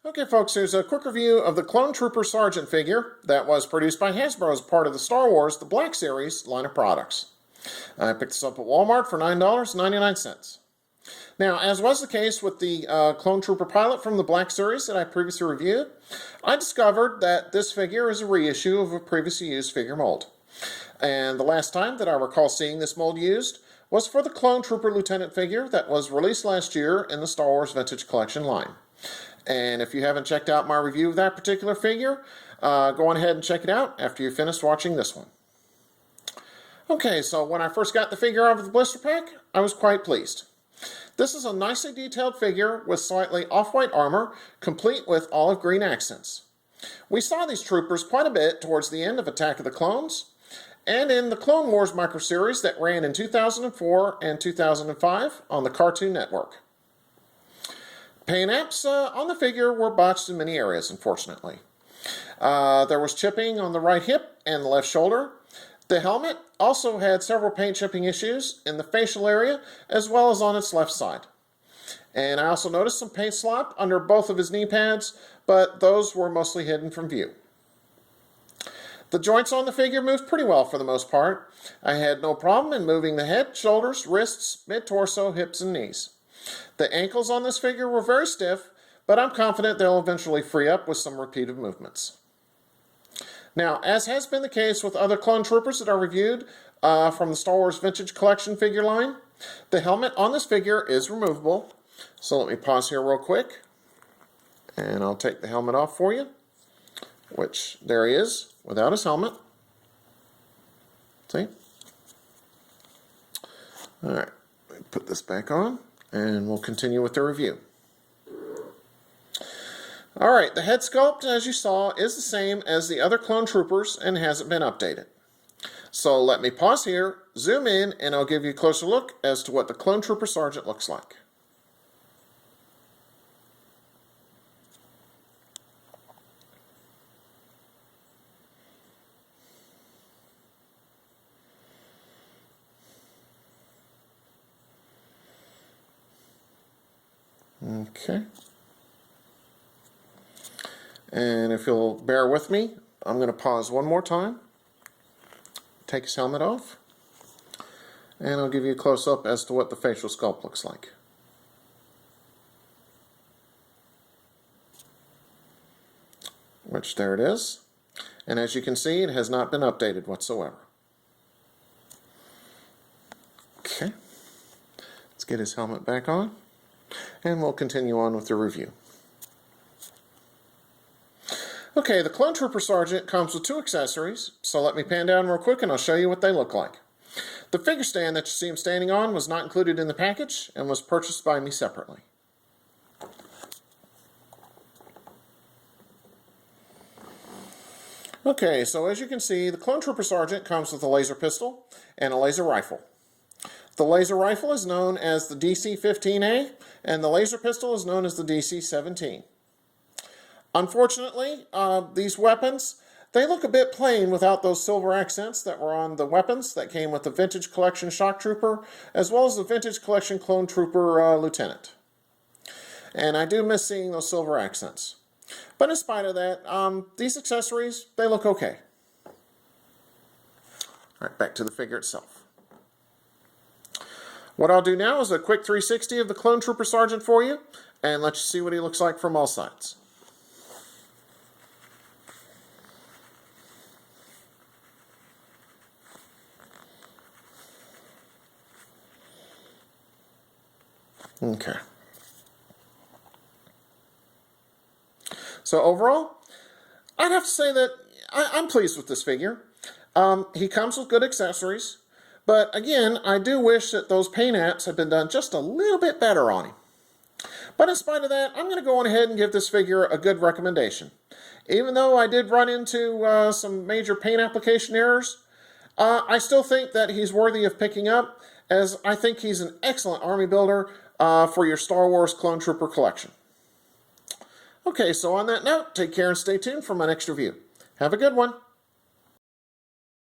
Okay, folks, here's a quick review of the Clone Trooper Sergeant figure that was produced by Hasbro as part of the Star Wars The Black Series line of products. I picked this up at Walmart for $9.99. Now, as was the case with the Clone Trooper pilot from the Black Series that I previously reviewed, I discovered that this figure is a reissue of a previously used figure mold. And the last time that I recall seeing this mold used was for the Clone Trooper Lieutenant figure that was released last year in the Star Wars Vintage Collection line. And if you haven't checked out my review of that particular figure, go on ahead and check it out after you've finished watching this one. Okay, so when I first got the figure out of the blister pack, I was quite pleased. This is a nicely detailed figure with slightly off-white armor, complete with olive green accents. We saw these troopers quite a bit towards the end of Attack of the Clones, and in the Clone Wars microseries that ran in 2004 and 2005 on the Cartoon Network. Paint apps on the figure were botched in many areas, unfortunately. There was chipping on the right hip and the left shoulder. The helmet also had several paint chipping issues in the facial area as well as on its left side. And I also noticed some paint slop under both of his knee pads, but those were mostly hidden from view. The joints on the figure moved pretty well for the most part. I had no problem in moving the head, shoulders, wrists, mid-torso, hips, and knees. The ankles on this figure were very stiff, but I'm confident they'll eventually free up with some repeated movements. Now, as has been the case with other Clone Troopers that I reviewed from the Star Wars Vintage Collection figure line, the helmet on this figure is removable. So let me pause here real quick, and I'll take the helmet off for you, which there he is without his helmet. See? All right, let me put this back on, and we'll continue with the review. Alright, the head sculpt, as you saw, is the same as the other Clone Troopers and hasn't been updated. So let me pause here, zoom in, and I'll give you a closer look as to what the Clone Trooper Sergeant looks like. Okay. And if you'll bear with me, I'm going to pause one more time, take his helmet off, and I'll give you a close-up as to what the facial sculpt looks like. Which, there it is. And as you can see, it has not been updated whatsoever. Okay. Let's get his helmet back on, and we'll continue on with the review. Okay, the Clone Trooper Sergeant comes with two accessories, so let me pan down real quick and I'll show you what they look like. The figure stand that you see him standing on was not included in the package and was purchased by me separately. Okay, so as you can see, the Clone Trooper Sergeant comes with a laser pistol and a laser rifle. The laser rifle is known as the DC-15A, and the laser pistol is known as the DC-17. Unfortunately, these weapons, they look a bit plain without those silver accents that were on the weapons that came with the Vintage Collection Shock Trooper, as well as the Vintage Collection Clone Trooper Lieutenant. And I do miss seeing those silver accents. But in spite of that, these accessories, they look okay. All right, back to the figure itself. What I'll do now is a quick 360 of the Clone Trooper Sergeant for you, and let you see what he looks like from all sides. Okay. So overall, I'd have to say that I'm pleased with this figure. He comes with good accessories, but again, I do wish that those paint apps had been done just a little bit better on him. But in spite of that, I'm going to go on ahead and give this figure a good recommendation. Even though I did run into some major paint application errors, I still think that he's worthy of picking up, as I think he's an excellent army builder for your Star Wars Clone Trooper collection. Okay, so on that note, take care and stay tuned for my next review. Have a good one.